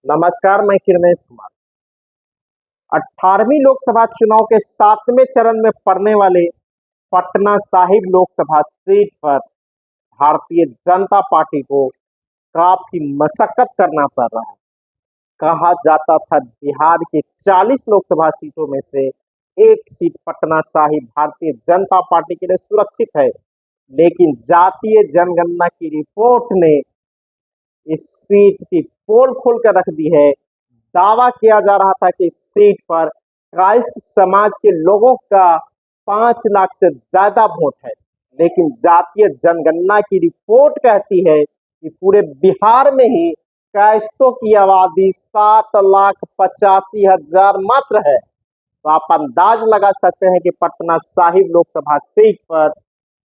नमस्कार, मैं किरनेश कुमार। 18वीं लोकसभा चुनाव के 7वें चरण में पड़ने वाले पटना साहिब लोकसभा सीट पर भारतीय जनता पार्टी को काफी मशक्कत करना पड़ रहा है। कहा जाता था बिहार के 40 लोकसभा सीटों में से एक सीट पटना साहिब भारतीय जनता पार्टी के लिए सुरक्षित है, लेकिन जातीय जनगणना की रिपोर्ट ने इस सीट की पोल खोल कर रख दी है। दावा किया जा रहा था कि इस सीट पर कायस्थ समाज के लोगों का 5 लाख से ज्यादा वोट है, लेकिन जातीय जनगणना की रिपोर्ट कहती है कि पूरे बिहार में ही कायस्थों की आबादी 7,85,000 मात्र है। तो आप अंदाज लगा सकते हैं कि पटना साहिब लोकसभा सीट पर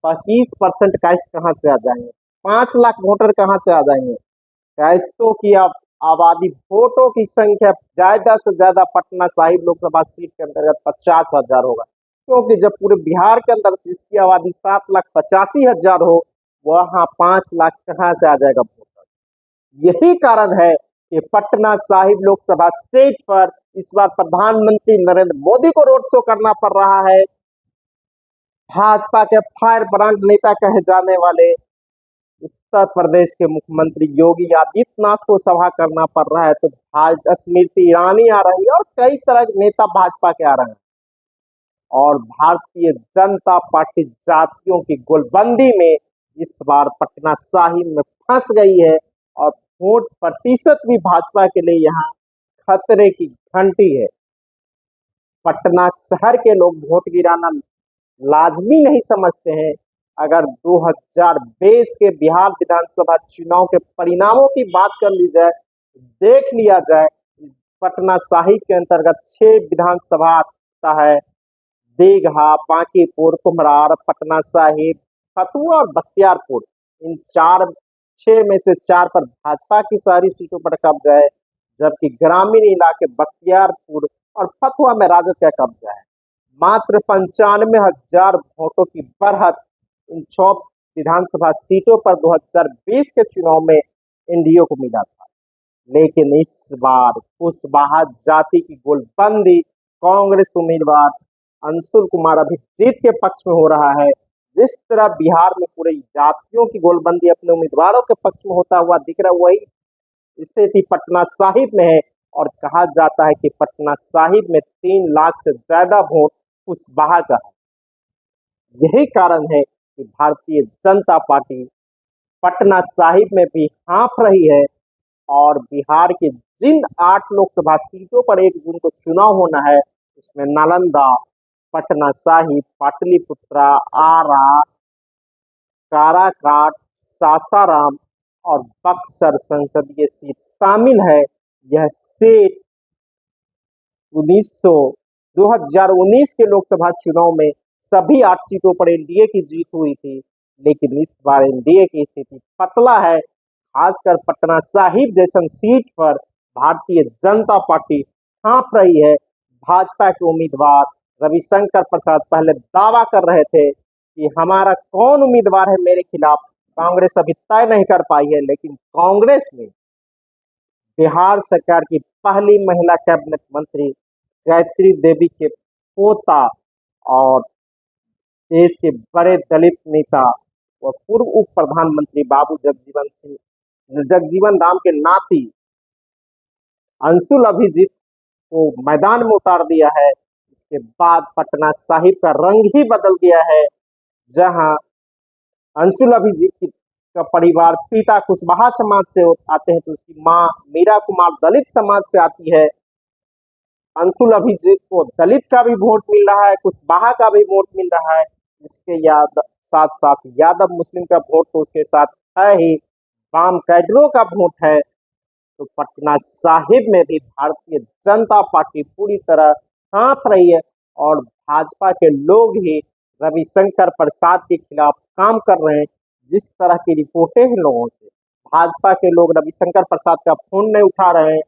25% कायस्थ कहां से आ जाएंगे, 5 लाख वोटर कहां से आ जाएंगे। कायस्थों की आबादी, वोटों की संख्या ज्यादा से ज्यादा पटना साहिब लोकसभा सीट के अंतर्गत 50,000 होगा, क्योंकि जब पूरे बिहार के अंदर जिसकी आबादी 7,85,000 हो, वहां 5 लाख कहां से आ जाएगा वोटर। यही कारण है कि पटना साहिब लोकसभा सीट पर इस बार प्रधानमंत्री नरेंद्र मोदी को रोड शो करना पड़ रहा है। भाजपा के फायर ब्रांड नेता कहे जाने वाले उत्तर प्रदेश के मुख्यमंत्री योगी आदित्यनाथ को सभा करना पड़ रहा है, तो स्मृति ईरानी आ रही है और कई तरह के नेता भाजपा के आ रहे हैं। और भारतीय जनता पार्टी जातियों की गोलबंदी में इस बार पटना साहिब में फंस गई है और वोट प्रतिशत भी भाजपा के लिए यहाँ खतरे की घंटी है। पटना शहर के लोग वोट गिराना लाजमी नहीं समझते हैं। अगर 2020 के बिहार विधानसभा चुनाव के परिणामों की बात कर ली जाए, देख लिया जाए, पटना साहिब के अंतर्गत 6 विधानसभा आता है। दीघा, बांकीपुर, कुम्हरार, पटना साहिब, फतुहा और बख्तियारपुर, इन 6 में से 4 पर भाजपा की शहरी सीटों पर कब्जा है, जबकि ग्रामीण इलाके बख्तियारपुर और फतुहा में राजद का कब्जा है। मात्र 95,000 वोटों की बढ़त इन 6 विधानसभा सीटों पर 2020 के चुनाव में एनडीए को मिला था। लेकिन इस बार कुशवाहा जाति की गोलबंदी कांग्रेस उम्मीदवार अंशुल कुमार अभिजीत के पक्ष में हो रहा है। जिस तरह बिहार में पूरे जातियों की गोलबंदी अपने उम्मीदवारों के पक्ष में होता हुआ दिख रहा है, वही स्थिति पटना साहिब में है। और कहा जाता है कि पटना साहिब में 3 लाख से ज्यादा वोट कुशवाहा का है। यही कारण है कि भारतीय जनता पार्टी पटना साहिब में भी हाँफ रही है और बिहार के जिन 8 लोकसभा सीटों पर 1 जून को चुनाव होना है, उसमें नालंदा, पटना साहिब, पाटलिपुत्रा, आरा, काराकाट, सासाराम और बक्सर संसदीय सीट शामिल है। यह सीट 2019 के लोकसभा चुनाव में सभी 8 सीटों पर एनडीए की जीत हुई थी, लेकिन इस बार एनडीए की स्थिति पतला है। खासकर पटना साहिब जैसन सीट पर भारतीय जनता पार्टी हाँफ रही है। भाजपा के उम्मीदवार रविशंकर प्रसाद पहले दावा कर रहे थे कि हमारा कौन उम्मीदवार है मेरे खिलाफ, कांग्रेस अभी तय नहीं कर पाई है, लेकिन कांग्रेस ने बिहार सरकार की पहली महिला कैबिनेट मंत्री गायत्री देवी के पोता और देश के बड़े दलित नेता व पूर्व उप प्रधानमंत्री बाबू जगजीवन राम के नाती अंशुल अभिजीत को मैदान में उतार दिया है। इसके बाद पटना साहिब का रंग ही बदल गया है, जहां अंशुल अभिजीत का परिवार पिता कुशवाहा समाज से आते हैं, तो उसकी मां मीरा कुमार दलित समाज से आती है। अंशुल अभिजीत को दलित का भी वोट मिल रहा है, कुशवाहा का भी वोट मिल रहा है। इसके साथ साथ यादव मुस्लिम का वोट तो उसके साथ है ही, वाम कैडरों का वोट है। तो पटना साहिब में भी भारतीय जनता पार्टी पूरी तरह हाँफ रही है और भाजपा के लोग ही रविशंकर प्रसाद के खिलाफ काम कर रहे हैं। जिस तरह की रिपोर्टें हैं लोगों से, भाजपा के लोग रविशंकर प्रसाद का फोन नहीं उठा रहे हैं,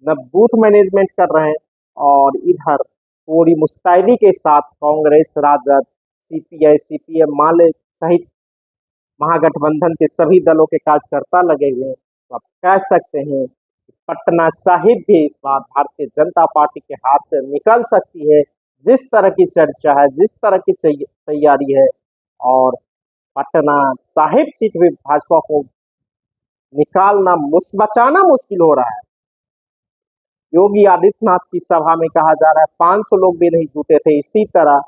न बूथ मैनेजमेंट कर रहे हैं, और इधर पूरी मुस्तैदी के साथ कांग्रेस, राजद, सीपीआई, सीपीएम, माले सहित महागठबंधन के सभी दलों के कार्यकर्ता लगे हुए हैं। तो आप कह सकते हैं पटना साहिब भी इस बार भारतीय जनता पार्टी के हाथ से निकल सकती है। जिस तरह की चर्चा है, जिस तरह की तैयारी है, और पटना साहिब सीट भी भाजपा को निकालना बचाना मुश्किल हो रहा है। योगी आदित्यनाथ की सभा में कहा जा रहा है 500 लोग भी नहीं जुटे थे। इसी तरह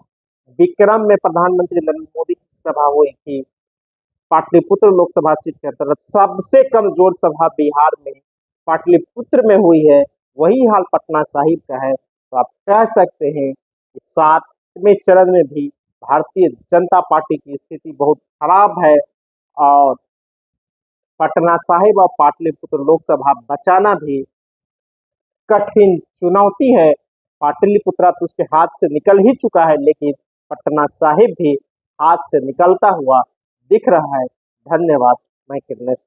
विक्रम में प्रधानमंत्री नरेंद्र मोदी की सभा हुई थी। पाटलिपुत्र लोकसभा सीट के अंतर्गत सबसे कमजोर सभा बिहार में पाटलिपुत्र में हुई है, वही हाल पटना साहिब का है। तो आप कह सकते हैं कि 7वें चरण में भी भारतीय जनता पार्टी की स्थिति बहुत खराब है, और पटना साहिब और पाटलिपुत्र लोकसभा बचाना भी कठिन चुनौती है। पाटलिपुत्र तो उसके हाथ से निकल ही चुका है, लेकिन पटना साहिब भी हाथ से निकलता हुआ दिख रहा है। धन्यवाद। मैं किरनेश।